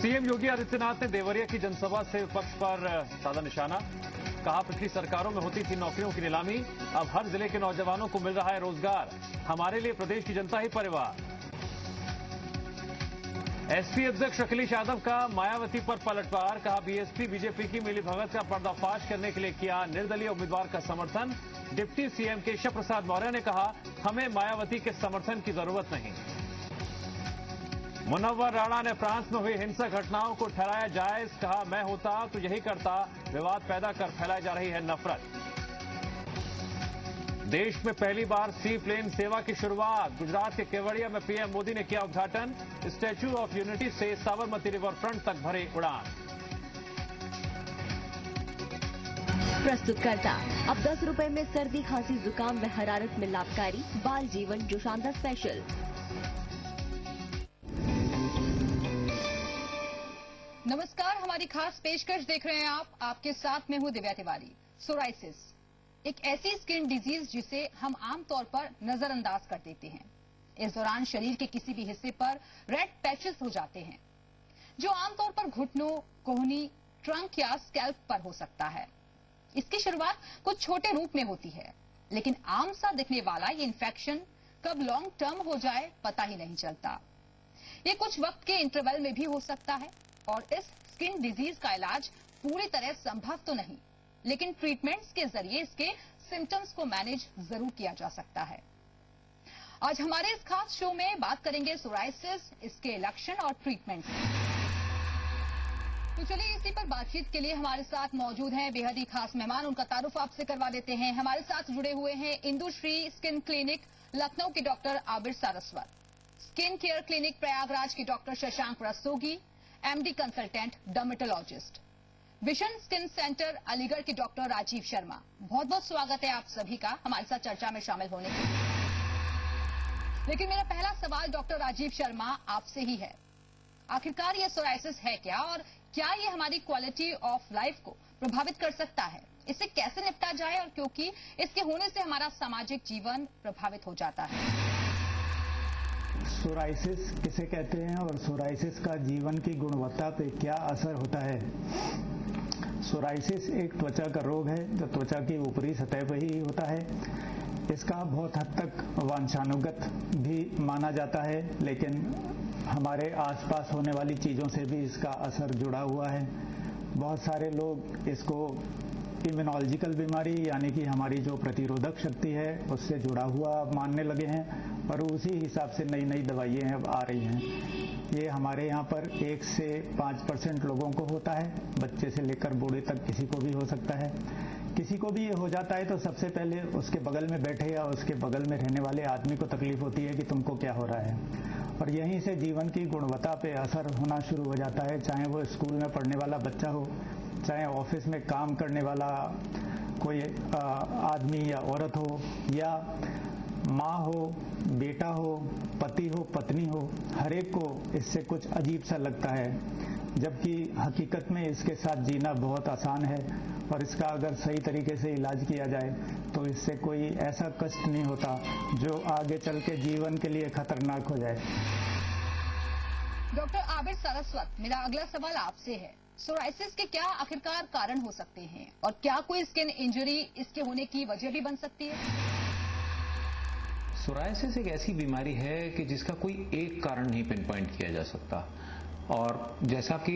CM Yogi Adityanath ने देवरिया की जनसभा से विपक्ष पर साधा निशाना। कहा, पिछली सरकारों में होती थी नौकरियों की नीलामी, अब हर जिले के नौजवानों को मिल रहा है रोजगार। हमारे लिए प्रदेश की जनता ही परिवार। एसपी अध्यक्ष अखिलेश यादव का मायावती पर पलटवार। कहा, बीएसपी बीजेपी की मिलीभगत का पर्दाफाश करने के लिए किया निर्दलीय उम्मीदवार का समर्थन। डिप्टी सीएम केशव प्रसाद मौर्य ने कहा, हमें मायावती के समर्थन की जरूरत नहीं। मुनव्वर राणा ने फ्रांस में हुई हिंसक घटनाओं को ठहराया जायज। कहा, मैं होता तो यही करता। विवाद पैदा कर फैलाई जा रही है नफरत। देश में पहली बार सी प्लेन सेवा की शुरुआत। गुजरात के केवड़िया में पीएम मोदी ने किया उद्घाटन। स्टैच्यू ऑफ यूनिटी से साबरमती रिवर फ्रंट तक भरे उड़ान। प्रस्तुतकर्ता अब 10 रुपए में सर्दी, खांसी, जुकाम व हरारत में लाभकारी बाल जीवन जोशांदा स्पेशल। नमस्कार, हमारी खास पेशकश देख रहे हैं आप। आपके साथ में हूं दिव्या तिवारी। सोराइसिस एक ऐसी स्किन डिजीज जिसे हम आमतौर पर नजरअंदाज कर देते हैं। इस दौरान शरीर के किसी भी हिस्से पर रेड पैचेस हो जाते हैं, जो आमतौर पर घुटनों, कोहनी, ट्रंक या स्कैल्प पर हो सकता है। इसकी शुरुआत कुछ छोटे रूप में होती है, लेकिन आम सा दिखने वाला ये इन्फेक्शन कब लॉन्ग टर्म हो जाए पता ही नहीं चलता। ये कुछ वक्त के इंटरवल में भी हो सकता है और इस स्किन डिजीज का इलाज पूरी तरह संभव तो नहीं, लेकिन ट्रीटमेंट्स के जरिए इसके सिम्टम्स को मैनेज जरूर किया जा सकता है। आज हमारे इस खास शो में बात करेंगे सोराइसिस, इसके लक्षण और ट्रीटमेंट। तो चलिए इसी पर बातचीत के लिए हमारे साथ मौजूद हैं बेहद ही खास मेहमान। उनका तारुफ आपसे करवा देते हैं। हमारे साथ जुड़े हुए हैं इंदुश्री स्किन क्लिनिक लखनऊ के doctor Abir Saraswat, skin care clinic Prayagraj के doctor Shashank Rastogi, MD consultant dermatologist, vision skin centre Aligarh के डॉक्टर राजीव शर्मा। बहुत बहुत स्वागत है आप सभी का हमारे साथ चर्चा में शामिल होने के लिए। लेकिन मेरा पहला सवाल डॉक्टर राजीव शर्मा आपसे ही है। आखिरकार ये सोराइसिस है क्या, और क्या ये हमारी क्वालिटी ऑफ लाइफ को प्रभावित कर सकता है? इससे कैसे निपटा जाए, और क्योंकि इसके होने से हमारा सामाजिक जीवन प्रभावित हो जाता है। सोराइसिस किसे कहते हैं और सोराइसिस का जीवन की गुणवत्ता पे क्या असर होता है? सोराइसिस एक त्वचा का रोग है जो त्वचा की ऊपरी सतह पर ही होता है। इसका बहुत हद तक वंशानुगत भी माना जाता है, लेकिन हमारे आसपास होने वाली चीजों से भी इसका असर जुड़ा हुआ है। बहुत सारे लोग इसको इम्यूनोलॉजिकल बीमारी यानी कि हमारी जो प्रतिरोधक शक्ति है उससे जुड़ा हुआ मानने लगे हैं, और उसी हिसाब से नई नई दवाइयाँ अब आ रही हैं। ये हमारे यहाँ पर 1 से 5% लोगों को होता है। बच्चे से लेकर बूढ़े तक किसी को भी हो सकता है। किसी को भी ये हो जाता है तो सबसे पहले उसके बगल में बैठे या उसके बगल में रहने वाले आदमी को तकलीफ होती है कि तुमको क्या हो रहा है, और यहीं से जीवन की गुणवत्ता पे असर होना शुरू हो जाता है। चाहे वो स्कूल में पढ़ने वाला बच्चा हो, चाहे ऑफिस में काम करने वाला कोई आदमी या औरत हो, या माँ हो, बेटा हो, पति हो, पत्नी हो, हर एक को इससे कुछ अजीब सा लगता है, जबकि हकीकत में इसके साथ जीना बहुत आसान है, और इसका अगर सही तरीके से इलाज किया जाए तो इससे कोई ऐसा कष्ट नहीं होता जो आगे चल के जीवन के लिए खतरनाक हो जाए। डॉक्टर आबिर सारस्वत, मेरा अगला सवाल आपसे है। सोराइसिस के क्या आखिरकार कारण हो सकते हैं, और क्या कोई स्किन इंजरी इसके होने की वजह भी बन सकती है? सोराइसिस एक ऐसी बीमारी है कि जिसका कोई एक कारण नहीं पिन पॉइंट किया जा सकता, और जैसा कि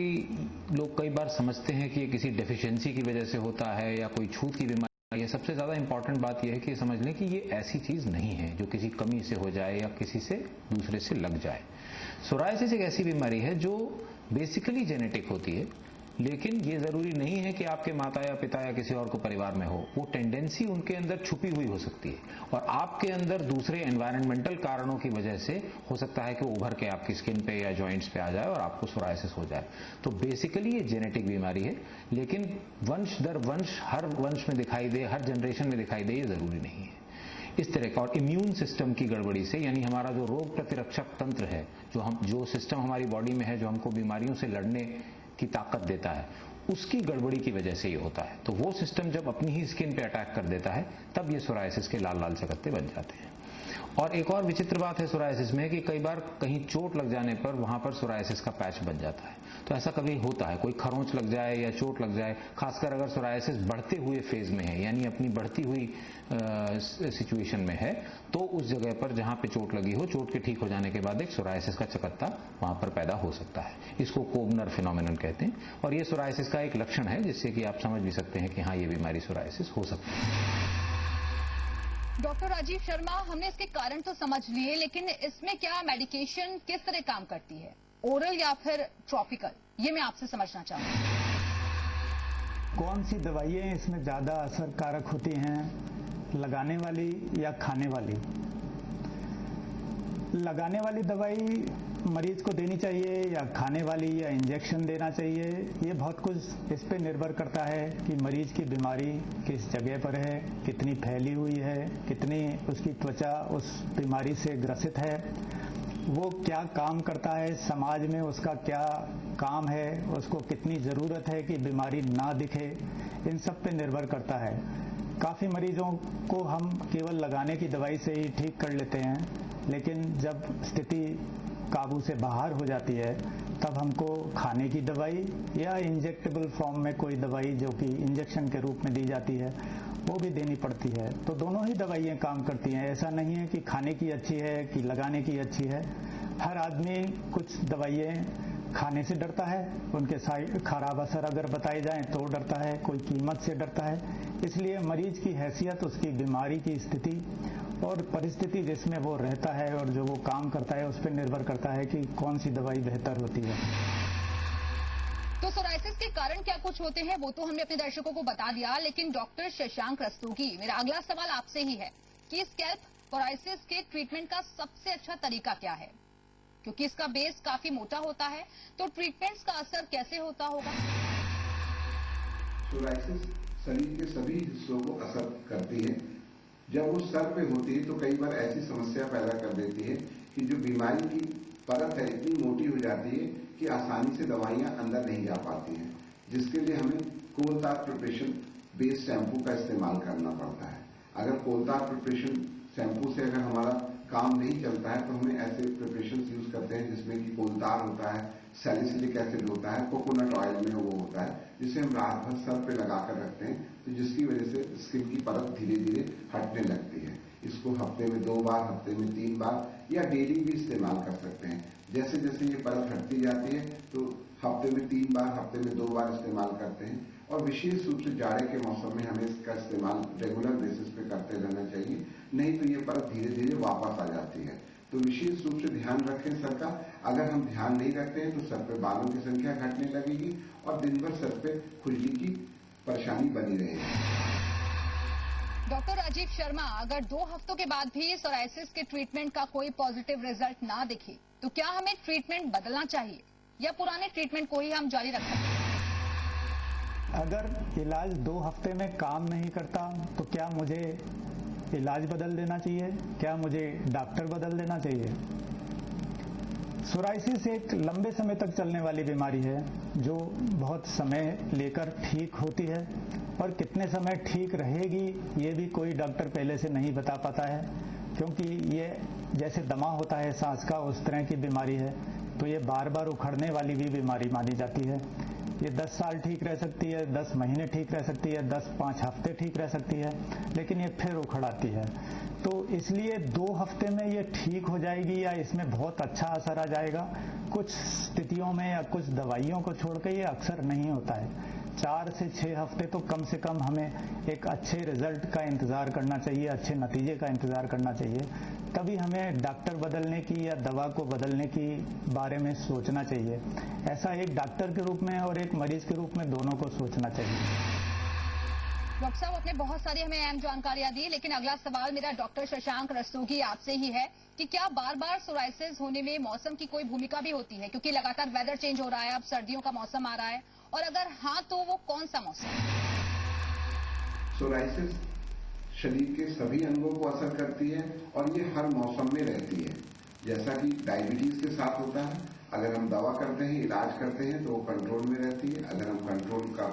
लोग कई बार समझते हैं कि ये किसी डेफिशिएंसी की वजह से होता है या कोई छूत की बीमारी है। सबसे ज्यादा इंपॉर्टेंट बात यह है कि समझ लें कि ये ऐसी चीज नहीं है जो किसी कमी से हो जाए या किसी से दूसरे से लग जाए। सोराइसिस एक ऐसी बीमारी है जो बेसिकली जेनेटिक होती है, लेकिन ये जरूरी नहीं है कि आपके माता या पिता या किसी और को परिवार में हो। वो टेंडेंसी उनके अंदर छुपी हुई हो सकती है, और आपके अंदर दूसरे एनवायरमेंटल कारणों की वजह से हो सकता है कि उभर के आपकी स्किन पे या जॉइंट्स पे आ जाए और आपको सोराइसिस हो जाए। तो बेसिकली ये जेनेटिक बीमारी है, लेकिन वंश दर वंश हर वंश में दिखाई दे, हर जनरेशन में दिखाई दे, ये जरूरी नहीं है। इस तरह का, और इम्यून सिस्टम की गड़बड़ी से, यानी हमारा जो रोग प्रतिरक्षक तंत्र है, जो सिस्टम हमारी बॉडी में है जो हमको बीमारियों से लड़ने की ताकत देता है, उसकी गड़बड़ी की वजह से ये होता है। तो वो सिस्टम जब अपनी ही स्किन पे अटैक कर देता है तब ये सोराइसिस के लाल लाल चकत्ते बन जाते हैं। और एक और विचित्र बात है सोरायसिस में कि कई बार कहीं चोट लग जाने पर वहां पर सोरायसिस का पैच बन जाता है। तो ऐसा कभी होता है, कोई खरोंच लग जाए या चोट लग जाए, खासकर अगर सोरायसिस बढ़ते हुए फेज में है, यानी अपनी बढ़ती हुई सिचुएशन में है, तो उस जगह पर जहां पे चोट लगी हो, चोट के ठीक हो जाने के बाद एक सोरायसिस का चकत्ता वहां पर पैदा हो सकता है। इसको कोबनर फिनोमेनन कहते हैं और ये सोरायसिस का एक लक्षण है जिससे कि आप समझ भी सकते हैं कि हाँ, ये बीमारी सोरायसिस हो सकती है। डॉक्टर राजीव शर्मा, हमने इसके कारण तो समझ लिए, लेकिन इसमें क्या मेडिकेशन किस तरह काम करती है, ओरल या फिर ट्रॉपिकल, ये मैं आपसे समझना चाहूंगी। कौन सी दवाइयाँ इसमें ज्यादा असरकारक होती हैं, लगाने वाली या खाने वाली? लगाने वाली दवाई मरीज को देनी चाहिए या खाने वाली या इंजेक्शन देना चाहिए, ये बहुत कुछ इस पे निर्भर करता है कि मरीज की बीमारी किस जगह पर है, कितनी फैली हुई है, कितनी उसकी त्वचा उस बीमारी से ग्रसित है, वो क्या काम करता है, समाज में उसका क्या काम है, उसको कितनी ज़रूरत है कि बीमारी ना दिखे, इन सब पे निर्भर करता है। काफ़ी मरीजों को हम केवल लगाने की दवाई से ही ठीक कर लेते हैं, लेकिन जब स्थिति काबू से बाहर हो जाती है तब हमको खाने की दवाई या इंजेक्टेबल फॉर्म में कोई दवाई जो कि इंजेक्शन के रूप में दी जाती है वो भी देनी पड़ती है। तो दोनों ही दवाइयाँ काम करती हैं, ऐसा नहीं है कि खाने की अच्छी है कि लगाने की अच्छी है। हर आदमी कुछ दवाइयाँ खाने से डरता है, उनके खराब असर अगर बताए जाएं तो डरता है, कोई कीमत से डरता है। इसलिए मरीज की हैसियत, उसकी बीमारी की स्थिति और परिस्थिति जिसमें वो रहता है और जो वो काम करता है उस पर निर्भर करता है कि कौन सी दवाई बेहतर होती है। तो सोरायसिस के कारण क्या कुछ होते हैं वो तो हमने अपने दर्शकों को बता दिया, लेकिन डॉक्टर शशांक रस्तोगी, मेरा अगला सवाल आपसे ही है कि स्कैल्प सोरायसिस के ट्रीटमेंट का सबसे अच्छा तरीका क्या है, क्योंकि इसका बेस काफी मोटा होता है, तो ट्रीटमेंट्स का असर कैसे होता होगा? सोरायसिस शरीर के सभी हिस्सों को असर करती है। जब वो सर पे होती है तो कई बार ऐसी समस्या पैदा कर देती है कि जो बीमारी की परत है इतनी मोटी हो जाती है कि आसानी से दवाइयां अंदर नहीं जा पाती हैं, जिसके लिए हमें कोलतार प्रिपरेशन बेस्ड शैम्पू का इस्तेमाल करना पड़ता है। अगर कोलतार प्रिपरेशन शैम्पू से अगर हमारा काम नहीं चलता है तो हमें ऐसे प्रिपरेशन यूज करते हैं जिसमें कि कोलतार होता है, सैलिसिलिक एसिड होता है, कोकोनट ऑयल में वो होता है, जिसे हम रात भर सर पे लगाकर रखते हैं, तो जिसकी वजह से स्किन की परत धीरे धीरे हटने लगती है। इसको हफ्ते में 2 बार, हफ्ते में 3 बार या डेली भी इस्तेमाल कर सकते हैं। जैसे जैसे ये परत हटती जाती है तो हफ्ते में 3 बार, हफ्ते में 2 बार इस्तेमाल करते हैं। और विशेष रूप से जाड़े के मौसम में हमें इसका इस्तेमाल रेगुलर बेसिस पे करते रहना चाहिए, नहीं तो ये परत धीरे धीरे वापस आ जाती है। तो विशेष रूप से ध्यान रखें सर का। अगर हम ध्यान नहीं रखते हैं तो सर पे बालों की संख्या घटने लगेगी और दिन भर सर पे खुजली की परेशानी बनी रहेगी। डॉक्टर राजीव शर्मा, अगर 2 हफ्तों के बाद भी सोरायसिस के ट्रीटमेंट का कोई पॉजिटिव रिजल्ट ना दिखे तो क्या हमें ट्रीटमेंट बदलना चाहिए या पुराने ट्रीटमेंट को ही हम जारी रख सकते हैं? अगर इलाज 2 हफ्ते में काम नहीं करता तो क्या मुझे इलाज बदल देना चाहिए? क्या मुझे डॉक्टर बदल देना चाहिए? सोरायसिस एक लंबे समय तक चलने वाली बीमारी है जो बहुत समय लेकर ठीक होती है, और कितने समय ठीक रहेगी ये भी कोई डॉक्टर पहले से नहीं बता पाता है, क्योंकि ये जैसे दमा होता है सांस का, उस तरह की बीमारी है। तो ये बार बार उखड़ने वाली भी बीमारी मानी जाती है। ये 10 साल ठीक रह सकती है, 10 महीने ठीक रह सकती है, 5 हफ्ते ठीक रह सकती है, लेकिन ये फिर उखड़ आती है। तो इसलिए 2 हफ्ते में ये ठीक हो जाएगी या इसमें बहुत अच्छा असर आ जाएगा, कुछ स्थितियों में या कुछ दवाइयों को छोड़ के ये अक्सर नहीं होता है। 4 से 6 हफ्ते तो कम से कम हमें एक अच्छे रिजल्ट का इंतजार करना चाहिए, अच्छे नतीजे का इंतजार करना चाहिए, तभी हमें डॉक्टर बदलने की या दवा को बदलने की बारे में सोचना चाहिए। ऐसा एक डॉक्टर के रूप में और एक मरीज के रूप में दोनों को सोचना चाहिए। डॉक्टर साहब, आपने बहुत सारी हमें अहम जानकारियां दी, लेकिन अगला सवाल मेरा डॉक्टर शशांक रस्तोगी आपसे ही है कि क्या बार बार सोरायसिस होने में मौसम की कोई भूमिका भी होती है, क्योंकि लगातार वेदर चेंज हो रहा है, अब सर्दियों का मौसम आ रहा है, और अगर हाँ तो वो कौन सा मौसम? सोरायसिस शरीर के सभी अंगों को असर करती है और ये हर मौसम में रहती है। जैसा कि डायबिटीज के साथ होता है, अगर हम दवा करते हैं, इलाज करते हैं तो वो कंट्रोल में रहती है। अगर हम कंट्रोल का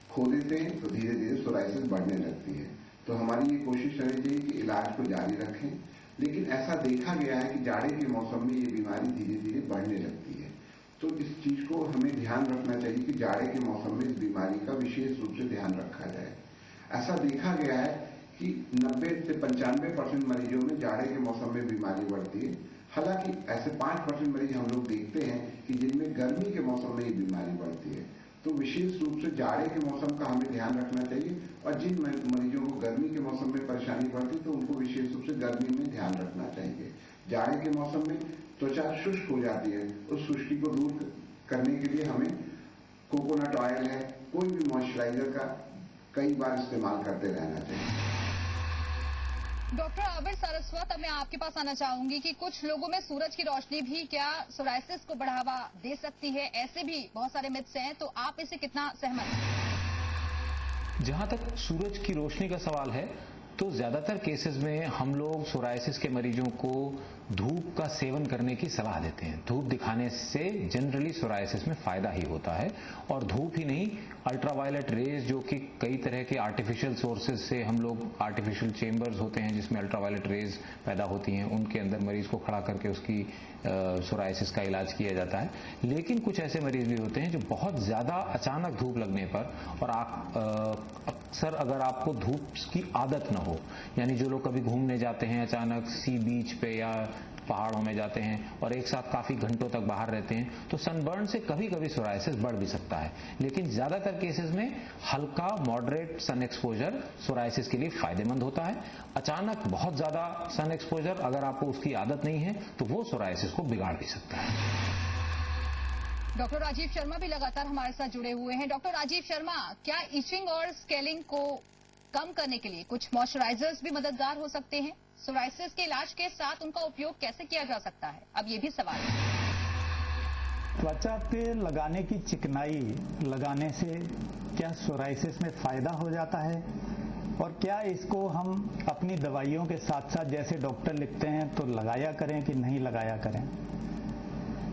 खो देते हैं तो धीरे धीरे सोरायसिस बढ़ने लगती है। तो हमारी ये कोशिश रहनी चाहिए कि इलाज को जारी रखें, लेकिन ऐसा देखा गया है कि जाड़े के मौसम में ये बीमारी धीरे धीरे बढ़ने लगती है। तो इस चीज को हमें ध्यान रखना चाहिए कि जाड़े के मौसम में इस बीमारी का विशेष रूप से ध्यान रखा जाए। ऐसा देखा गया है कि 90 से 95% मरीजों में जाड़े के मौसम में बीमारी बढ़ती है। हालांकि ऐसे 5% मरीज हम लोग देखते हैं कि जिनमें गर्मी के मौसम में ये बीमारी बढ़ती है। तो विशेष रूप से जाड़े के मौसम का हमें ध्यान रखना चाहिए, और जिन मरीजों को गर्मी के मौसम में परेशानी बढ़ती है तो उनको विशेष रूप से गर्मी में ध्यान रखना चाहिए। जाड़े के मौसम में त्वचा शुष्क हो जाती है, उस शुष्की को दूर करने के लिए हमें कोकोनट ऑयल है, कोई भी मॉइस्चराइजर का कई बार इस्तेमाल करते रहना चाहिए। डॉक्टर आबिर सारस्वत, अब मैं आपके पास आना चाहूंगी कि कुछ लोगों में सूरज की रोशनी भी क्या सोराइसिस को बढ़ावा दे सकती है? ऐसे भी बहुत सारे मिथ्स हैं, तो आप इससे कितना सहमत हैं? जहां तक सूरज की रोशनी का सवाल है तो ज्यादातर केसेस में हम लोग सोराइसिस के मरीजों को धूप का सेवन करने की सलाह देते हैं। धूप दिखाने से जनरली सोराइसिस में फायदा ही होता है, और धूप ही नहीं, अल्ट्रावायलेट रेज जो कि कई तरह के आर्टिफिशियल सोर्सेज से हम लोग, आर्टिफिशियल चेंबर्स होते हैं जिसमें अल्ट्रावायलेट रेज पैदा होती हैं, उनके अंदर मरीज को खड़ा करके उसकी सोराइसिस का इलाज किया जाता है। लेकिन कुछ ऐसे मरीज भी होते हैं जो बहुत ज्यादा अचानक धूप लगने पर, और अक्सर अगर आपको धूप की आदत न हो, यानी जो लोग कभी घूमने जाते हैं अचानक सी बीच पे या पहाड़ों में जाते हैं और एक साथ काफी घंटों तक बाहर रहते हैं, तो सनबर्न से कभी कभी सोराइसिस बढ़ भी सकता है। लेकिन ज्यादातर केसेस में हल्का मॉडरेट सन एक्सपोजर सोराइसिस के लिए फायदेमंद होता है। अचानक बहुत ज्यादा सन एक्सपोजर, अगर आपको उसकी आदत नहीं है, तो वो सोराइसिस को बिगाड़ भी सकता है। डॉक्टर राजीव शर्मा भी लगातार हमारे साथ जुड़े हुए हैं। डॉक्टर राजीव शर्मा, क्या इचिंग और स्केलिंग को कम करने के लिए कुछ मॉइस्चराइजर्स भी मददगार हो सकते हैं? सोराइसिस के इलाज के साथ उनका उपयोग कैसे किया जा सकता है? अब ये भी सवाल है। त्वचा पे लगाने की चिकनाई लगाने से क्या सोराइसिस में फायदा हो जाता है, और क्या इसको हम अपनी दवाइयों के साथ साथ जैसे डॉक्टर लिखते हैं तो लगाया करें कि नहीं लगाया करें?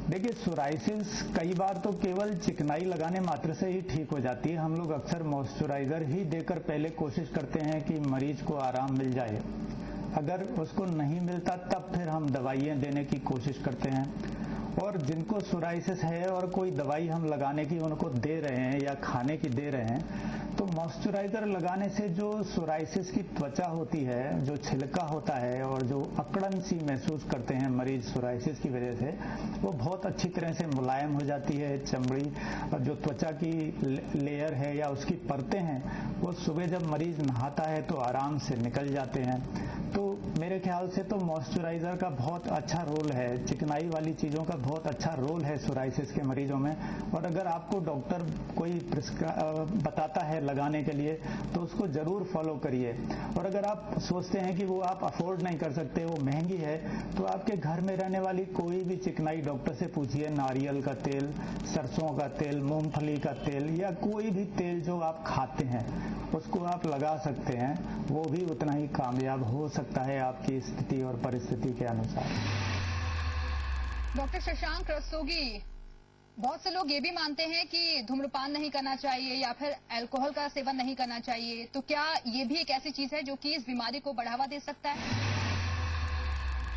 देखिए, सोराइसिस कई बार तो केवल चिकनाई लगाने मात्र से ही ठीक हो जाती है। हम लोग अक्सर मॉइस्चराइजर ही देकर पहले कोशिश करते हैं कि मरीज को आराम मिल जाए। अगर उसको नहीं मिलता तब फिर हम दवाइयाँ देने की कोशिश करते हैं, और जिनको सोराइसिस है और कोई दवाई हम लगाने की उनको दे रहे हैं या खाने की दे रहे हैं, तो मॉइस्चराइजर लगाने से जो सोराइसिस की त्वचा होती है, जो छिलका होता है और जो अकड़न सी महसूस करते हैं मरीज सोराइसिस की वजह से, वो बहुत अच्छी तरह से मुलायम हो जाती है। चमड़ी और जो त्वचा की लेयर है या उसकी परतें हैं, वो सुबह जब मरीज नहाता है तो आराम से निकल जाते हैं। तो मेरे ख्याल से तो मॉइस्चराइजर का बहुत अच्छा रोल है, चिकनाई वाली चीज़ों का बहुत अच्छा रोल है सोराइसिस के मरीजों में। और अगर आपको डॉक्टर कोई बताता है लगाने के लिए तो उसको जरूर फॉलो करिए। और अगर आप सोचते हैं कि वो आप अफोर्ड नहीं कर सकते, वो महंगी है, तो आपके घर में रहने वाली कोई भी चिकनाई डॉक्टर से पूछिए। नारियल का तेल, सरसों का तेल, मूंगफली का तेल, या कोई भी तेल जो आप खाते हैं उसको आप लगा सकते हैं। वो भी उतना ही कामयाब हो सकता है आपकी स्थिति और परिस्थिति के अनुसार। डॉक्टर शशांक रस्तोगी, बहुत से लोग ये भी मानते हैं कि धूम्रपान नहीं करना चाहिए या फिर अल्कोहल का सेवन नहीं करना चाहिए, तो क्या ये भी एक ऐसी चीज है जो कि इस बीमारी को बढ़ावा दे सकता है?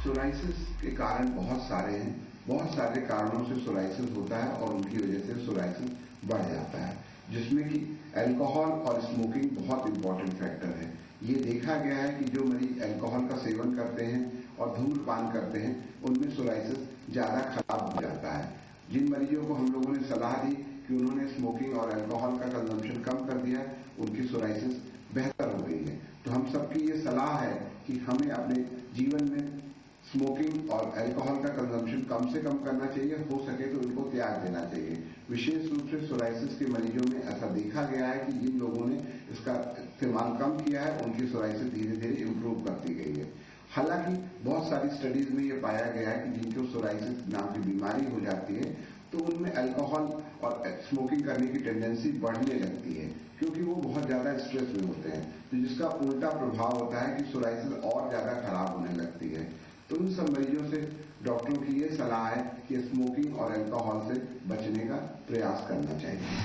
सोराइसिस के कारण बहुत सारे हैं, बहुत सारे कारणों से सोराइसिस होता है और उनकी वजह से सोराइसिस बढ़ जाता है, जिसमें कि अल्कोहल और स्मोकिंग बहुत इंपॉर्टेंट फैक्टर है। ये देखा गया है कि जो मरीज अल्कोहल का सेवन करते हैं और धूम्रपान करते हैं, उनमें सोराइसिस ज्यादा खराब हो जाता है। जिन मरीजों को हम लोगों ने सलाह दी कि उन्होंने स्मोकिंग और अल्कोहल का कंजम्पशन कम कर दिया है, उनकी सोराइसिस बेहतर हो गई है। तो हम सबकी ये सलाह है कि हमें अपने जीवन में स्मोकिंग और अल्कोहल का कंजम्पशन कम से कम करना चाहिए, हो सके तो इनको त्याग देना चाहिए। विशेष रूप से सोराइसिस के मरीजों में ऐसा देखा गया है कि जिन लोगों ने इसका इस्तेमाल कम किया है, उनकी सोराइसिस धीरे धीरे इम्प्रूव करती गई है। हालांकि बहुत सारी स्टडीज में ये पाया गया है कि जिनको सोराइसिस नाम की बीमारी हो जाती है, तो उनमें अल्कोहल और स्मोकिंग करने की टेंडेंसी बढ़ने लगती है, क्योंकि वो बहुत ज्यादा स्ट्रेस में होते हैं। तो जिसका उल्टा प्रभाव होता है कि सोराइसिस और ज्यादा खराब होने लगती है। तो उन सब मरीजों से डॉक्टरों की ये सलाह है कि स्मोकिंग और अल्कोहल से बचने का प्रयास करना चाहिए।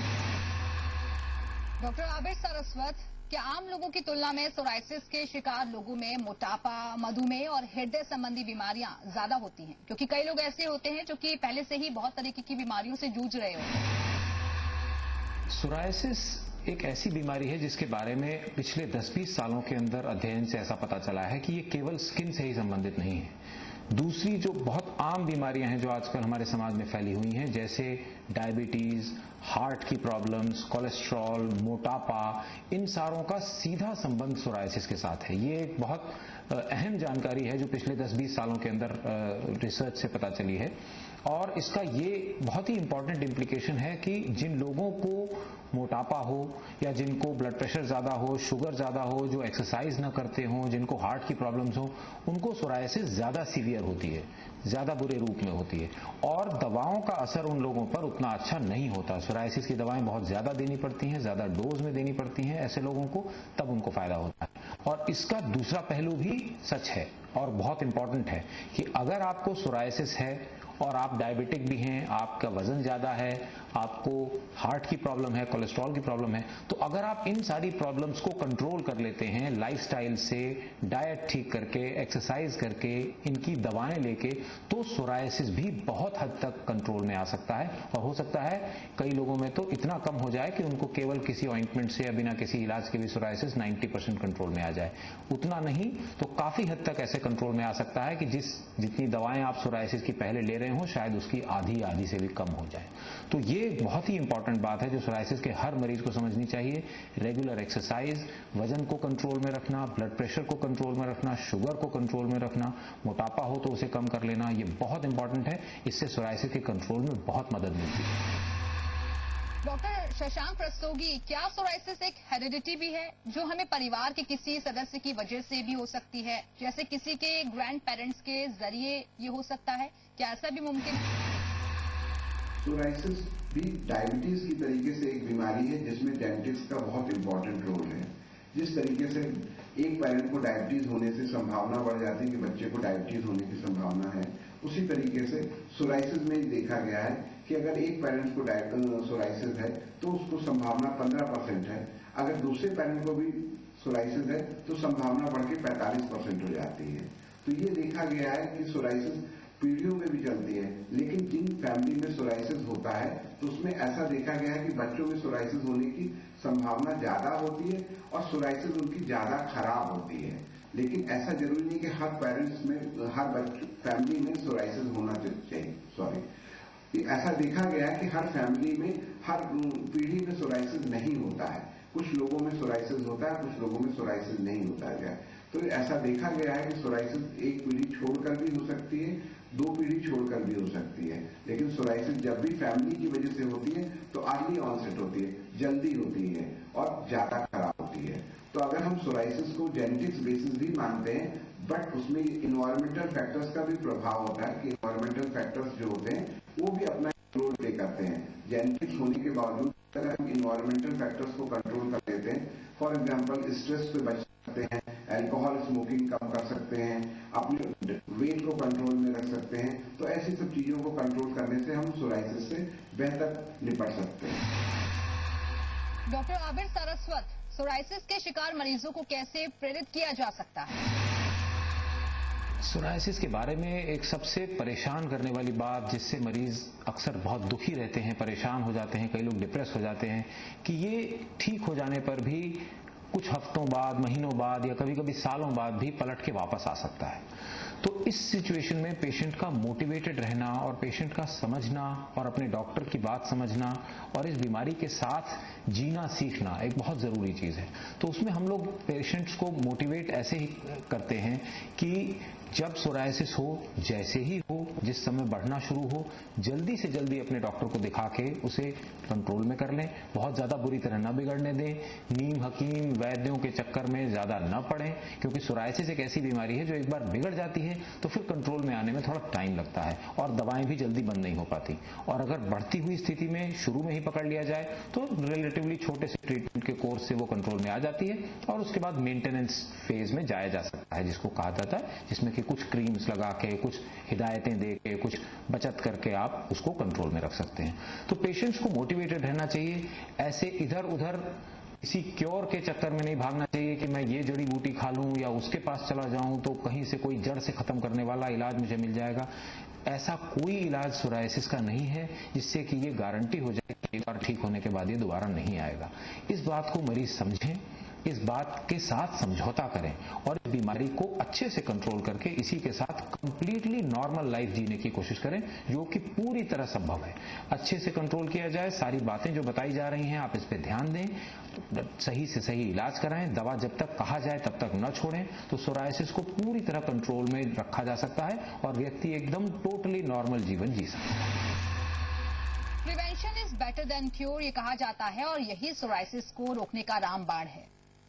डॉक्टर आबिर सारस्वत, क्या आम लोगों की तुलना में सोराइसिस के शिकार लोगों में मोटापा, मधुमेह और हृदय संबंधी बीमारियां ज्यादा होती हैं? क्योंकि कई लोग ऐसे होते हैं जो कि पहले से ही बहुत तरीके की बीमारियों से जूझ रहे होते हैं। सोराइसिस एक ऐसी बीमारी है जिसके बारे में पिछले 10-20 सालों के अंदर अध्ययन से ऐसा पता चला है कि ये केवल स्किन से ही संबंधित नहीं है। दूसरी जो बहुत आम बीमारियां हैं जो आजकल हमारे समाज में फैली हुई हैं, जैसे डायबिटीज, हार्ट की प्रॉब्लम्स, कोलेस्ट्रॉल, मोटापा, इन सारों का सीधा संबंध सोराइसिस के साथ है। ये एक बहुत अहम जानकारी है जो पिछले 10-20 सालों के अंदर रिसर्च से पता चली है। और इसका ये बहुत ही इंपॉर्टेंट इम्प्लीकेशन है कि जिन लोगों को मोटापा हो या जिनको ब्लड प्रेशर ज्यादा हो, शुगर ज्यादा हो, जो एक्सरसाइज न करते हो, जिनको हार्ट की प्रॉब्लम्स हो, उनको सोराइसिस ज्यादा सीवियर होती है, ज्यादा बुरे रूप में होती है। और दवाओं का असर उन लोगों पर उतना अच्छा नहीं होता। सोराइसिस की दवाएं बहुत ज्यादा देनी पड़ती हैं, ज्यादा डोज में देनी पड़ती हैं ऐसे लोगों को, तब उनको फायदा होता है। और इसका दूसरा पहलू भी सच है और बहुत इंपॉर्टेंट है कि अगर आपको सोराइसिस है और आप डायबिटिक भी हैं, आपका वजन ज्यादा है, आपको हार्ट की प्रॉब्लम है, कोलेस्ट्रॉल की प्रॉब्लम है, तो अगर आप इन सारी प्रॉब्लम्स को कंट्रोल कर लेते हैं लाइफस्टाइल से, डाइट ठीक करके, एक्सरसाइज करके, इनकी दवाएं लेके, तो सोराइसिस भी बहुत हद तक कंट्रोल में आ सकता है। और हो सकता है कई लोगों में तो इतना कम हो जाए कि उनको केवल किसी ऑइंटमेंट से या बिना किसी इलाज के भी सोराइसिस 90% कंट्रोल में आ जाए। उतना नहीं तो काफी हद तक ऐसे कंट्रोल में आ सकता है कि जितनी दवाएं आप सोराइसिस की पहले ले रहे हो शायद उसकी आधी से भी कम हो जाए। तो ये बहुत ही इंपॉर्टेंट बात है जो सोराइसिस के हर मरीज को समझनी चाहिए। रेगुलर एक्सरसाइज, वजन को कंट्रोल में रखना, ब्लड प्रेशर को कंट्रोल में रखना, शुगर को कंट्रोल में रखना, मोटापा हो तो उसे कम कर लेना, ये बहुत इंपॉर्टेंट है। इससे सोराइसिस के कंट्रोल में बहुत मदद मिलती है। डॉक्टर शशांक रस्तोगी, क्या सोराइसिस एक हेरिडिटी भी है जो हमें परिवार के किसी सदस्य की वजह से भी हो सकती है, जैसे किसी के ग्रैंड पेरेंट्स के जरिए ये हो सकता है? क्या ऐसा भी मुमकिन है? सोराइसिस भी डायबिटीज की तरीके से एक बीमारी है जिसमें जेनेटिक्स का बहुत इंपॉर्टेंट रोल है। जिस तरीके से एक पेरेंट को डायबिटीज होने से संभावना बढ़ जाती है कि बच्चे को डायबिटीज होने की संभावना है, उसी तरीके से सोराइसिस में देखा गया है कि अगर एक पेरेंट को सोराइसिस है तो उसको संभावना 15% है, अगर दूसरे पेरेंट को भी सोराइसिस है तो संभावना बढ़ के 45% हो जाती है। तो ये देखा गया है कि सोराइसिस पीढ़ियों में भी चलती है, लेकिन जिन फैमिली में सोराइसिस होता है तो उसमें ऐसा देखा गया है कि बच्चों में सोराइसिस होने की संभावना ज्यादा होती है और सोराइसिस उनकी ज्यादा खराब होती है। लेकिन ऐसा जरूरी नहीं कि हर पेरेंट्स में, हर फैमिली में सोराइसिस होना चाहिए। ऐसा देखा गया है कि हर फैमिली में, हर पीढ़ी में सोराइसिस नहीं होता है। कुछ लोगों में सोराइसिस होता है, कुछ लोगों में सोराइसिस नहीं होता है। तो ऐसा देखा गया है कि सोराइसिस एक पीढ़ी छोड़कर भी हो सकती है, 2 पीढ़ी छोड़कर भी हो सकती है। लेकिन सोराइसिस जब भी फैमिली की वजह से होती है तो अर्ली ऑनसेट होती है, जल्दी होती है और ज्यादा खराब होती है। तो अगर हम सोराइसिस को जेनेटिक्स बेसिस भी मानते हैं, बट उसमें इन्वायरमेंटल फैक्टर्स का भी प्रभाव होता है कि इन्वायरमेंटल फैक्टर्स जो होते हैं वो भी अपना रोल प्ले करते हैं। जेनेटिक्स होने के बावजूद अगर हम इन्वायरमेंटल फैक्टर्स को कंट्रोल कर लेते हैं, फॉर एग्जाम्पल स्ट्रेस से बच सकते हैं, अल्कोहल स्मोकिंग कम कर सकते हैं, अपने वेट को कंट्रोल में रख सकते हैं, तो ऐसी सब चीजों को कंट्रोल करने से हम सोराइसिस से बेहतर निपट सकते हैं। डॉक्टर आबिर सारस्वत, सोराइसिस के शिकार मरीजों को कैसे प्रेरित किया जा सकता है? सोराइसिस के बारे में एक सबसे परेशान करने वाली बात, जिससे मरीज अक्सर बहुत दुखी रहते हैं, परेशान हो जाते हैं, कई लोग डिप्रेस हो जाते हैं, कि ये ठीक हो जाने पर भी कुछ हफ्तों बाद, महीनों बाद या कभी कभी सालों बाद भी पलट के वापस आ सकता है। तो इस सिचुएशन में पेशेंट का मोटिवेटेड रहना और पेशेंट का समझना और अपने डॉक्टर की बात समझना और इस बीमारी के साथ जीना सीखना एक बहुत जरूरी चीज है। तो उसमें हम लोग पेशेंट्स को मोटिवेट ऐसे ही करते हैं कि जब सोराइसिस हो, जैसे ही हो, जिस समय बढ़ना शुरू हो, जल्दी से जल्दी अपने डॉक्टर को दिखा के उसे कंट्रोल में कर लें, बहुत ज्यादा बुरी तरह न बिगड़ने दें, नीम हकीम वैद्यों के चक्कर में ज्यादा न पड़ें, क्योंकि सोराइसिस एक ऐसी बीमारी है जो एक बार बिगड़ जाती है तो फिर कंट्रोल में आने में थोड़ा टाइम लगता है और दवाएं भी जल्दी बंद नहीं हो पाती। और अगर बढ़ती हुई स्थिति में शुरू में ही पकड़ लिया जाए तो रिलेटिवली छोटे से ट्रीटमेंट के कोर्स से वो कंट्रोल में आ जाती है और उसके बाद मेंटेनेंस फेज में जाया जा सकता है, जिसको कहा जाता है, जिसमें कि कुछ क्रीम्स लगा के, कुछ हिदायतें दे के, कुछ बचत करके आप उसको कंट्रोल में रख सकते हैं। तो पेशेंट्स को मोटिवेटेड रहना चाहिए। ऐसे इधर उधर किसी क्योर के चक्कर में नहीं भागना चाहिए कि मैं ये जड़ी बूटी खा लूं या उसके पास चला जाऊं तो कहीं से कोई जड़ से खत्म करने वाला इलाज मुझे मिल जाएगा। ऐसा कोई इलाज सोराइसिस का नहीं है जिससे कि ये गारंटी हो जाए कि एक बार ठीक होने के बाद ये दोबारा नहीं आएगा। इस बात को मरीज समझें, इस बात के साथ समझौता करें और इस बीमारी को अच्छे से कंट्रोल करके इसी के साथ कंप्लीटली नॉर्मल लाइफ जीने की कोशिश करें, जो कि पूरी तरह संभव है। अच्छे से कंट्रोल किया जाए, सारी बातें जो बताई जा रही हैं आप इस पे ध्यान दें, सही से सही इलाज कराएं, दवा जब तक कहा जाए तब तक न छोड़ें, तो सोराइसिस को पूरी तरह कंट्रोल में रखा जा सकता है और व्यक्ति एकदम टोटली नॉर्मल जीवन जी सकता है। Prevention is better than cure, ये कहा जाता है और यही सोराइसिस को रोकने का रामबाण है।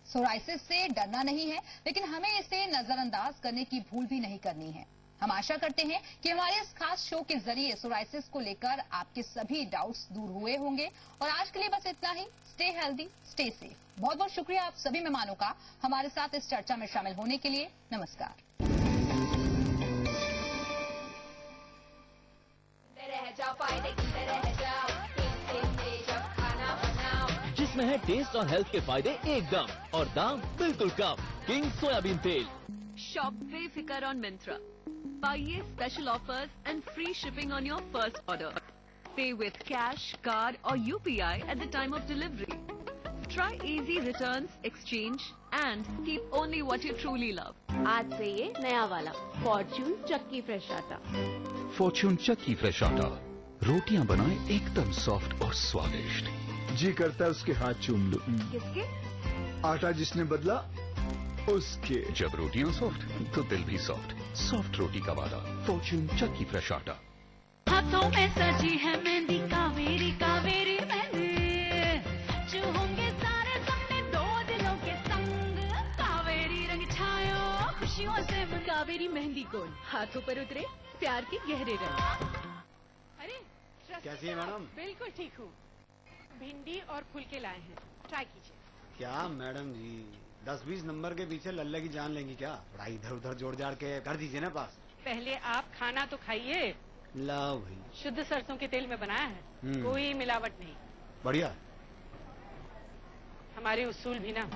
सोराइसिस से डरना नहीं है, लेकिन हमें इसे नजरअंदाज करने की भूल भी नहीं करनी है। हम आशा करते हैं कि हमारे इस खास शो के जरिए सोराइसिस को लेकर आपके सभी डाउट्स दूर हुए होंगे। और आज के लिए बस इतना ही। Stay healthy, stay safe. बहुत बहुत शुक्रिया आप सभी मेहमानों का हमारे साथ इस चर्चा में शामिल होने के लिए। नमस्कार। जिसमें है टेस्ट और हेल्थ के फायदे एकदम और दाम बिल्कुल कम। किंग सोयाबीन तेल। Shop बेफिक्र on Myntra. पाइए special offers and free shipping on your first order. Pay with cash, card or UPI at the time of delivery. Try easy returns, exchange and keep only what you truly love. आज से ये नया वाला Fortune चक्की fresh आटा। Fortune चक्की fresh आटा, रोटियां बनाए एकदम सॉफ्ट और स्वादिष्ट। जी करता है उसके हाथ चूम लो। किसके? आटा जिसने बदला उसके। जब रोटियां सॉफ्ट तो दिल भी सॉफ्ट। सॉफ्ट रोटी का वादा, फॉर्च्यून चक्की फ्रेश आटा। हाथों में सजी है मेहंदी, कावेरी कावेरी मेहंदी, जो होंगे सारे सपने दो दिलों के संग। कावेरी रंग छायो खुशियों से कावेरी मेहंदी कोन हाथों पर उतरे प्यार के गहरे रंग। अरे कैसी है मैडम? बिल्कुल ठीक हूँ। भिंडी और फूल के लाए हैं, ट्राई कीजिए। क्या मैडम जी, 10-20 नंबर के पीछे लल्ले की जान लेंगी क्या? थोड़ा इधर उधर जोड़ जाड़ के कर दीजिए ना पास। पहले आप खाना तो खाइए। लाओ भाई। शुद्ध सरसों के तेल में बनाया है, कोई मिलावट नहीं। बढ़िया। हमारे उसूल भी ना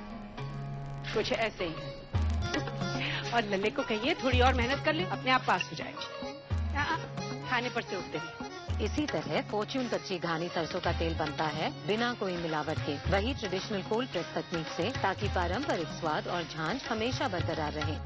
कुछ ऐसे ही है। और लल्ले को कहिए थोड़ी और मेहनत कर ले, अपने आप पास हो जाएगी। खाने पर से उठते ही। इसी तरह फॉर्च्यून कच्ची घानी सरसों का तेल बनता है बिना कोई मिलावट के, वही ट्रेडिशनल कोल्ड प्रेस तकनीक से, ताकि पारंपरिक स्वाद और झांझ हमेशा बरकरार रहे।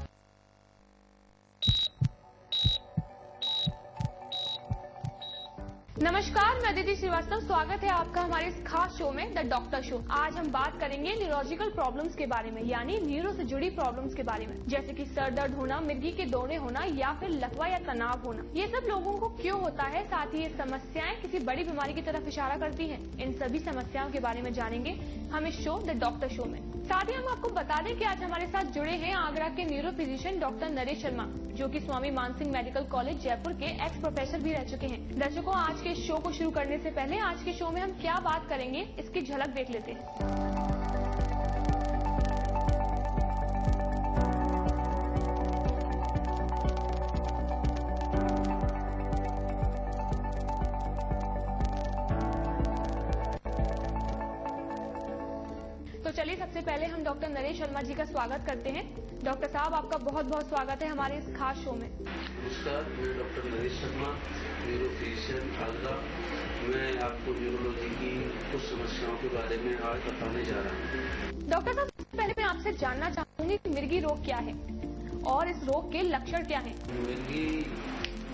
नमस्कार, मैं दीदी श्रीवास्तव। स्वागत है आपका हमारे इस खास शो में द डॉक्टर शो। आज हम बात करेंगे न्यूरोलॉजिकल प्रॉब्लम्स के बारे में, यानी न्यूरो से जुड़ी प्रॉब्लम्स के बारे में, जैसे कि सर दर्द होना, मिर्गी के दौरे होना या फिर लकवा या तनाव होना। ये सब लोगों को क्यों होता है, साथ ही ये समस्याएं किसी बड़ी बीमारी की तरफ इशारा करती हैं। इन सभी समस्याओं के बारे में जानेंगे हम इस शो द डॉक्टर शो में। साथ ही हम आपको बता दें कि आज हमारे साथ जुड़े हैं आगरा के neuro physician doctor Naresh Sharma, जो कि स्वामी मानसिंह मेडिकल कॉलेज जयपुर के एक्स प्रोफेसर भी रह चुके हैं। दर्शकों, आज के शो को शुरू करने से पहले आज के शो में हम क्या बात करेंगे इसकी झलक देख लेते हैं। तो चलिए सबसे पहले हम डॉक्टर नरेश शर्मा जी का स्वागत करते हैं। डॉक्टर साहब, आपका बहुत बहुत स्वागत है हमारे इस खास शो में। नमस्कार, मैं doctor Naresh Sharma, neuro physician Agra. मैं आपको न्यूरोलॉजी की कुछ समस्याओं के बारे में आज बताने जा रहा हूँ। डॉक्टर साहब, पहले मैं आपसे जानना चाहूंगी कि मिर्गी रोग क्या है और इस रोग के लक्षण क्या हैं? मिर्गी,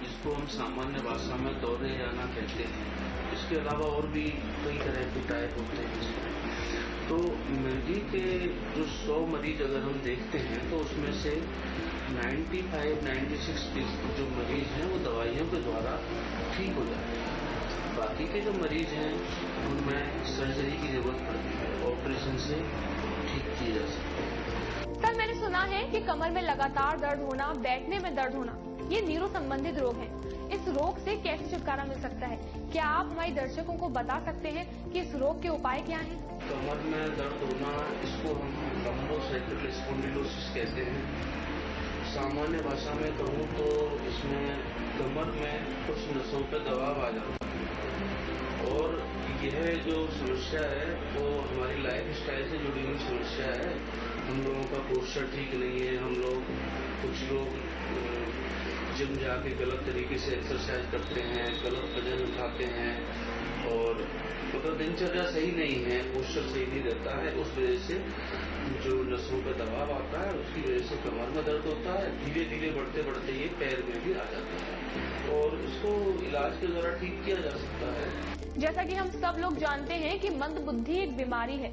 जिसको हम सामान्य भाषा में दौरे आना कहते हैं, इसके अलावा और भी कई तरह के टाइप होते हैं। तो मिर्गी के जो 100 मरीज अगर हम देखते हैं तो उसमें से 95-96% जो मरीज हैं वो दवाइयों के द्वारा ठीक हो जाते हैं। बाकी के जो मरीज हैं उनमें सर्जरी की जरूरत पड़ती है, ऑपरेशन से ठीक की जा सकती है। सर, मैंने सुना है कि कमर में लगातार दर्द होना, बैठने में दर्द होना, ये न्यूरो संबंधित रोग है। इस रोग से कैसे छुटकारा मिल सकता है? क्या आप हमारे दर्शकों को बता सकते हैं कि इस रोग के उपाय क्या हैं? कमर में दर्द होना, इसको हम लंबोसैक्रिक स्पॉन्डिलोसिस कहते हैं। सामान्य भाषा में कहूँ तो इसमें कमर में कुछ नसों पर दबाव आ जाता है और यह जो समस्या है वो हमारी लाइफ स्टाइल से जुड़ी हुई समस्या है। हम लोगों का पोस्चर ठीक नहीं है, हम लोग कुछ लोग जिम जाके गलत तरीके से एक्सरसाइज करते हैं, गलत वजन उठाते हैं और मतलब दिनचर्या सही नहीं है, पोस्चर सही नहीं रहता है। उस वजह से जो नसों पर दबाव आता है उसकी वजह से कमर में दर्द होता है, धीरे धीरे बढ़ते बढ़ते ये पैर में भी आ जाता है और इसको इलाज के द्वारा ठीक किया जा सकता है। जैसा कि हम सब लोग जानते हैं कि मंदबुद्धि एक बीमारी है,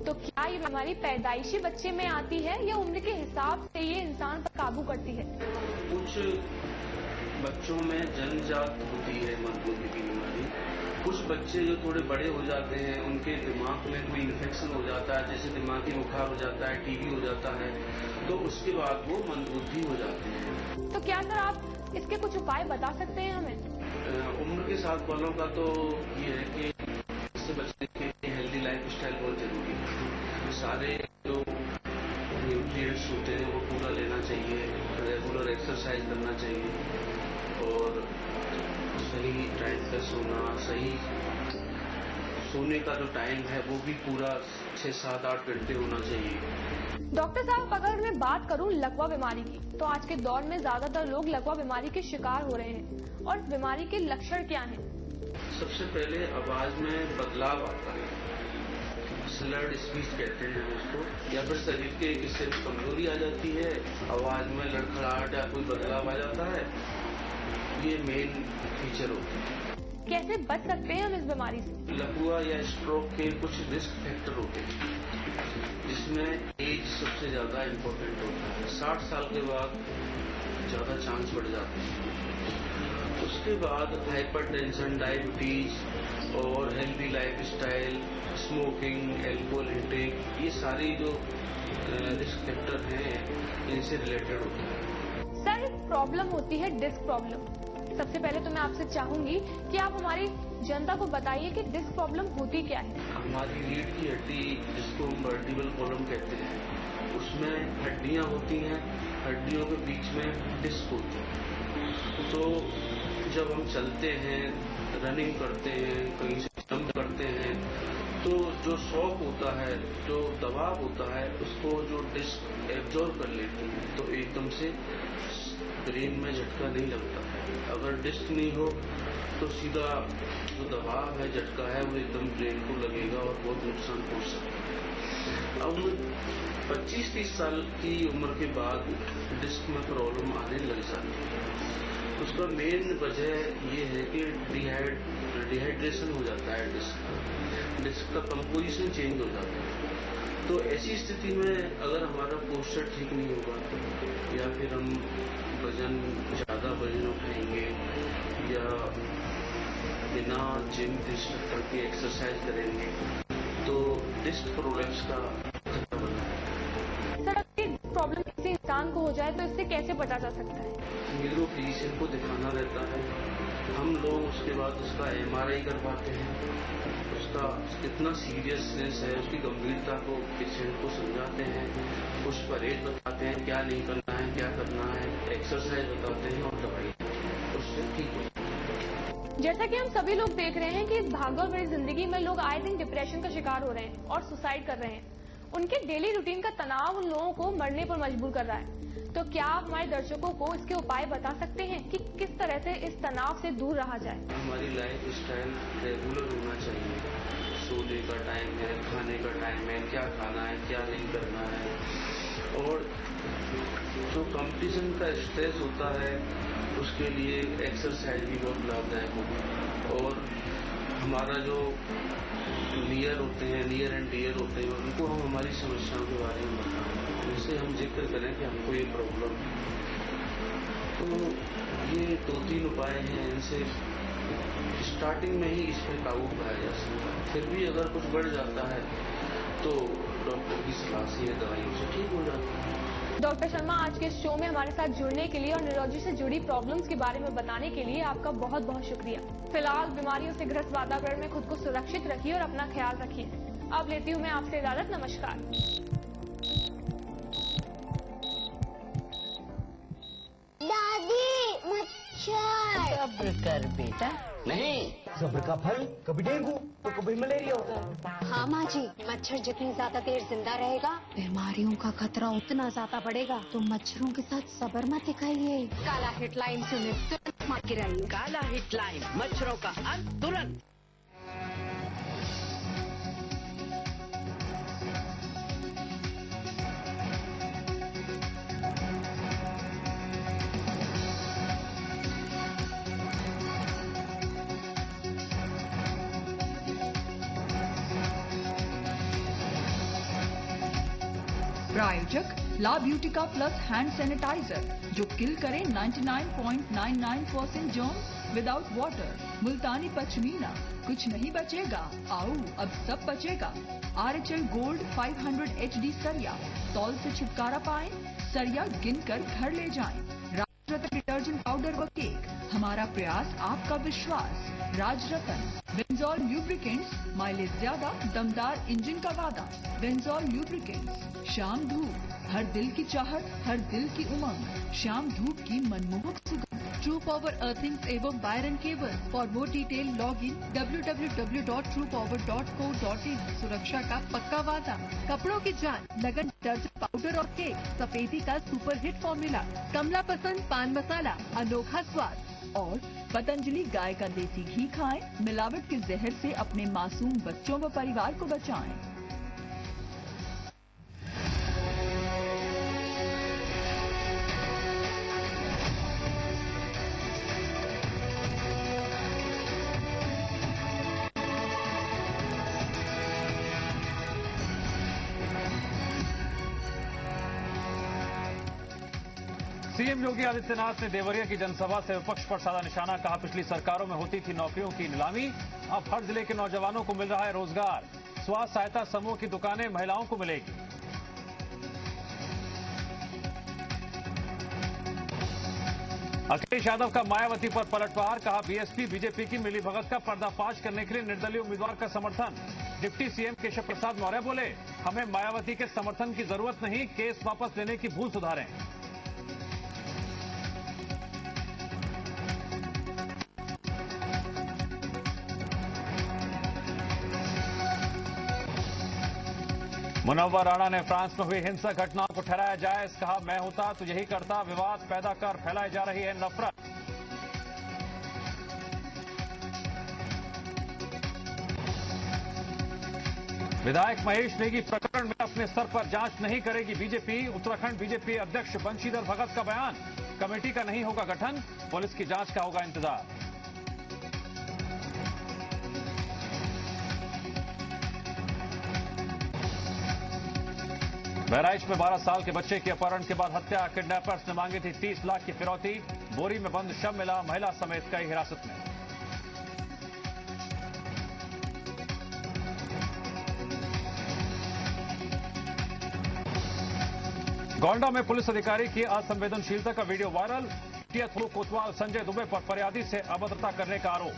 तो क्या ये बीमारी पैदाइशी बच्चे में आती है या उम्र के हिसाब से ये इंसान पर काबू करती है? कुछ बच्चों में जन्मजात होती है मंदबुद्धि की बीमारी। कुछ बच्चे जो थोड़े बड़े हो जाते हैं उनके दिमाग में कोई इन्फेक्शन हो जाता है, जैसे दिमागी बुखार हो जाता है, टीबी हो जाता है, तो उसके बाद वो मंदबुद्धि हो जाते हैं। तो क्या सर आप इसके कुछ उपाय बता सकते हैं हमें? उम्र के साथ वालों का तो ये है कि इससे बचने के लिए हेल्दी लाइफ स्टाइल बहुत जरूरी है। सारे जो न्यूट्रिएंट्स होते हैं वो पूरा लेना चाहिए, रेगुलर एक्सरसाइज करना चाहिए और सही टाइम पे सोना, सही सोने का जो टाइम है वो भी पूरा 6, 7, 8 घंटे होना चाहिए। डॉक्टर साहब, अगर मैं बात करूं लकवा बीमारी की, तो आज के दौर में ज्यादातर लोग लकवा बीमारी के शिकार हो रहे हैं और इस बीमारी के लक्षण क्या हैं? सबसे पहले आवाज में बदलाव आता है, स्लर्ड स्पीच कहते हैं उसको, या फिर शरीर के हिस्से में कमजोरी आ जाती है, आवाज में लड़खड़ाहट या कोई बदलाव आ जाता है, ये मेन फीचर होते हैं। कैसे बच सकते हैं हम इस बीमारी से? लकवा या स्ट्रोक के कुछ रिस्क फैक्टर होते हैं जिसमें एज सबसे ज्यादा इम्पोर्टेंट होता है। 60 साल के बाद ज्यादा चांस बढ़ जाते हैं। उसके बाद हाइपरटेंशन, डायबिटीज और healthy life style, smoking, alcohol intake, ये सारी जो रिस्क फैक्टर हैं इनसे रिलेटेड होता है। सर, एक प्रॉब्लम होती है डिस्क प्रॉब्लम। सबसे पहले तो मैं आपसे चाहूंगी कि आप हमारी जनता को बताइए कि डिस्क प्रॉब्लम होती क्या है। हमारी रीढ़ की हड्डी, जिसको हम वर्टिब्रल कॉलम कहते हैं, उसमें हड्डियां होती हैं, हड्डियों के बीच में डिस्क होती है। तो जब हम चलते हैं, रनिंग करते हैं, कहीं से जंप करते हैं, तो जो शॉक होता है, जो दबाव होता है, उसको जो डिस्क एब्जॉर्ब कर लेती है, तो एकदम से ब्रेन में झटका नहीं लगता है। अगर डिस्क नहीं हो तो सीधा जो दबाव है, झटका है, वो एकदम ब्रेन को लगेगा और बहुत नुकसान पहुंच सकता है। अब 25-30 साल की उम्र के बाद डिस्क में प्रॉब्लम आने लग जाती है। उसका मेन वजह ये है कि डिहाइड्रेशन हो जाता है, डिस्क का कंपोजिशन चेंज हो जाता है। तो ऐसी स्थिति में अगर हमारा पोस्चर ठीक नहीं होगा या फिर हम ज्यादा वजन उठाएंगे या बिना जिम इंस्ट्रक्टर की एक्सरसाइज करेंगे तो डिस्क प्रोलेप्स का खतरा बना है। सर, अगर प्रॉब्लम किसी इंसान को हो जाए तो इससे कैसे बचा जा सकता है? न्यूरो फिजिशियन को दिखाना रहता है। हम लोग उसके बाद उसका MRI करवाते हैं, उसका कितना सीरियसनेस है, उसकी गंभीरता को पेशेंट को समझाते हैं, कुछ परहेज बताते हैं, क्या नहीं करना है, क्या करना है, एक्सरसाइज बताते हैं और दवाई उससे ठीक हो। जैसा कि हम सभी लोग देख रहे हैं कि इस भागदौड़ भरी जिंदगी में लोग आए दिन डिप्रेशन का शिकार हो रहे हैं और सुसाइड कर रहे हैं। उनके डेली रूटीन का तनाव उन लोगों को मरने पर मजबूर कर रहा है। तो क्या आप हमारे दर्शकों को इसके उपाय बता सकते हैं कि किस तरह से इस तनाव से दूर रहा जाए? हमारी लाइफ स्टाइल रेगुलर होना चाहिए। सोने का टाइम है, खाने का टाइम है, क्या खाना है, क्या नहीं करना है। और जो कंपटीशन का स्ट्रेस होता है उसके लिए एक्सरसाइज भी बहुत लाभदायक होगा। और हमारा जो नियर होते हैं, नियर एंड डियर होते हैं, उनको हम हमारी समस्याओं के बारे में बताएं, उनसे हम जिक्र करें कि हमको ये प्रॉब्लम है। तो ये 2-3 उपाय हैं, इनसे स्टार्टिंग में ही इस पर काबू पाया जा सकता है। फिर भी अगर कुछ बढ़ जाता है तो डॉक्टर की सलाह से दवाइयों से ठीक हो जाता है। डॉक्टर शर्मा, आज के शो में हमारे साथ जुड़ने के लिए और न्यूरोलॉजी से जुड़ी प्रॉब्लम्स के बारे में बताने के लिए आपका बहुत बहुत शुक्रिया। फिलहाल बीमारियों से ग्रस्त वातावरण में खुद को सुरक्षित रखिए और अपना ख्याल रखिए। अब लेती हूँ मैं आपसे इजाजत। नमस्कार। दादी चाय। सब्र कर बेटा। नहीं, सब्र का फल कभी डेंगू तो कभी मलेरिया होता है। हाँ माँ जी, मच्छर जितनी ज्यादा देर जिंदा रहेगा बीमारियों का खतरा उतना ज्यादा बढ़ेगा। तो मच्छरों के साथ सब्र मत दिखाइए। काला हिटलाइन सुने तुरंत मार गिराइए। काला हिटलाइन, मच्छरों का अंत तुरंत। प्रायोजक ला ब्यूटिका प्लस हैंड सैनिटाइजर जो किल करे 99.99% जर्म्स विदाउट वाटर। मुल्तानी पश्मीना, कुछ नहीं बचेगा, आओ अब सब बचेगा। RHL गोल्ड 500 HD सरिया, तौल से छुटकारा पाएं, सरिया गिनकर घर ले जाएं। राजरत्न डिटर्जेंट पाउडर व केक, हमारा प्रयास आपका विश्वास। राजरत्न बेंजोल ल्यूब्रिकेंट्स, माइलेज ज्यादा, दमदार इंजन का वादा। बेंजोल ल्यूब्रिकेंट्स, शाम धूप, हर दिल की चाहत, हर दिल की उमंग। शाम धूप की मनमोहक सुगंध। ट्रू पावर अर्थिंग्स एवं Byron cable. For more detail log in www.truepower.co.in। सुरक्षा का पक्का वादा। कपड़ों की जान, लगन डिटर्जेंट पाउडर और केक, सफेदी का सुपरहिट फॉर्मूला। कमला पसंद पान मसाला, अनोखा स्वाद। और पतंजलि गाय का देसी घी खाएं, मिलावट के जहर से अपने मासूम बच्चों व परिवार को बचाएं। सीएम योगी आदित्यनाथ ने देवरिया की जनसभा से विपक्ष पर साधा निशाना। कहा, पिछली सरकारों में होती थी नौकरियों की नीलामी, अब हर जिले के नौजवानों को मिल रहा है रोजगार। स्वास्थ्य सहायता समूह की दुकानें महिलाओं को मिलेगी। अखिलेश यादव का मायावती पर पलटवार। कहा, बीएसपी बीजेपी की मिलीभगत का पर्दाफाश करने के लिए निर्दलीय उम्मीदवार का समर्थन। डिप्टी सीएम केशव प्रसाद मौर्य बोले, हमें मायावती के समर्थन की जरूरत नहीं, केस वापस लेने की भूल सुधारें। मुनव्वर राणा ने फ्रांस में हुई हिंसक घटनाओं को ठहराया जायज। कहा, मैं होता तो यही करता, विवाद पैदा कर फैलाई जा रही है नफरत। विधायक महेश नेगी प्रकरण में अपने स्तर पर जांच नहीं करेगी बीजेपी। उत्तराखंड बीजेपी अध्यक्ष बंशीधर भगत का बयान, कमेटी का नहीं होगा गठन, पुलिस की जांच का होगा इंतजार। बहराइच में 12 साल के बच्चे की अपहरण के बाद हत्या। किडनैपर्स ने मांगी थी 30 लाख की फिरौती। बोरी में बंद शव मिला, महिला समेत कई हिरासत में। गोंडा में पुलिस अधिकारी की असंवेदनशीलता का वीडियो वायरल। टीएसओ कोतवाल संजय दुबे पर फरियादी से अभद्रता करने का आरोप।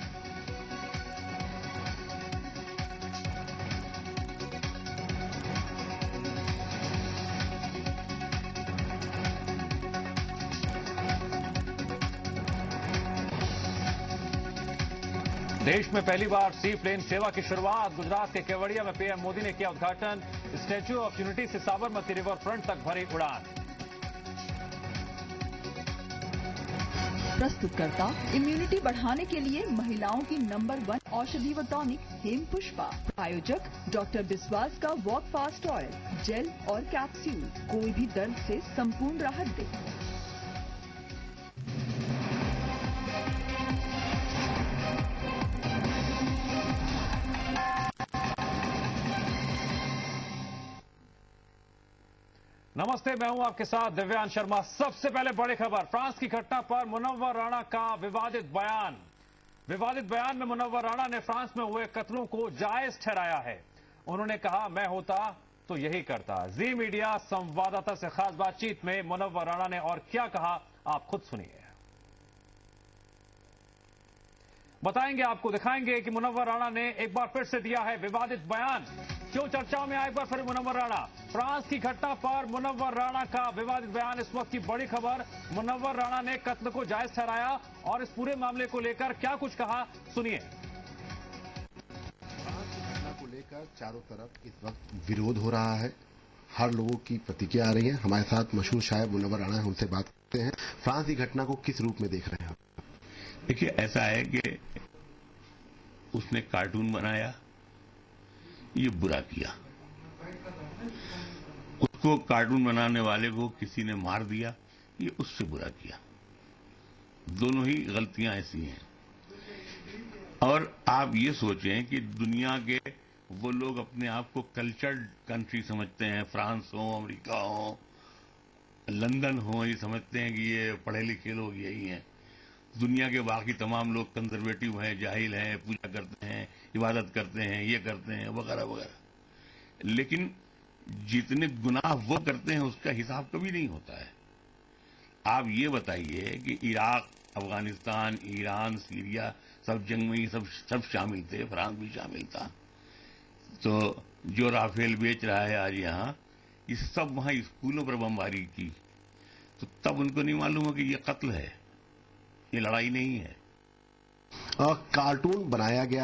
देश में पहली बार सी प्लेन सेवा की शुरुआत। गुजरात के केवड़िया में पीएम मोदी ने किया उद्घाटन। स्टैच्यू ऑफ यूनिटी से साबरमती रिवर फ्रंट तक भरी उड़ान। प्रस्तुतकर्ता इम्यूनिटी बढ़ाने के लिए महिलाओं की नंबर 1 औषधि व टॉनिक हेम पुष्पा। आयोजक डॉक्टर विश्वास का वॉक फास्ट ऑयल, जेल और कैप्सूल, कोई भी दर्द से संपूर्ण राहत दे। नमस्ते, मैं हूं आपके साथ दिव्यांश शर्मा। सबसे पहले बड़ी खबर, फ्रांस की घटना पर मुनव्वर राणा का विवादित बयान। विवादित बयान में मुनव्वर राणा ने फ्रांस में हुए कत्लों को जायज ठहराया है। उन्होंने कहा, मैं होता तो यही करता। जी मीडिया संवाददाता से खास बातचीत में मुनव्वर राणा ने और क्या कहा, आप खुद सुनिए। बताएंगे, आपको दिखाएंगे कि मुनव्वर राणा ने एक बार फिर से दिया है विवादित बयान। क्यों चर्चाओं में आए एक बार फिर मुनव्वर राणा। फ्रांस की घटना पर मुनव्वर राणा का विवादित बयान इस वक्त की बड़ी खबर। मुनव्वर राणा ने कत्ल को जायज ठहराया और इस पूरे मामले को लेकर क्या कुछ कहा, सुनिए। घटना को लेकर चारों तरफ इस वक्त विरोध हो रहा है, हर लोगों की प्रतिक्रिया आ रही है। हमारे साथ मशहूर शायर मुनव्वर राणा है, उनसे बात करते हैं। फ्रांस की घटना को किस रूप में देख रहे हैं आप? देखिए, ऐसा है कि उसने कार्टून बनाया, ये बुरा किया। उसको कार्टून बनाने वाले को किसी ने मार दिया, ये उससे बुरा किया। दोनों ही गलतियां ऐसी हैं। और आप ये सोचें कि दुनिया के वो लोग अपने आप को कल्चर्ड कंट्री समझते हैं, फ्रांस हो, अमेरिका हो, लंदन हो, ये समझते हैं कि ये पढ़े लिखे लोग यही हैं। दुनिया के बाकी तमाम लोग कंजर्वेटिव हैं, जाहिल हैं, पूजा करते हैं, इबादत करते हैं, ये करते हैं, वगैरह वगैरह। लेकिन जितने गुनाह वो करते हैं उसका हिसाब कभी नहीं होता है। आप ये बताइए कि इराक, अफगानिस्तान, ईरान, सीरिया, सब जंग में सब शामिल थे, फ्रांस भी शामिल था। तो जो राफेल बेच रहा है आज यहाँ, ये सब वहां स्कूलों पर बमबारी की, तो तब उनको नहीं मालूम है कि ये कत्ल है, ये लड़ाई नहीं है। कार्टून बनाया गया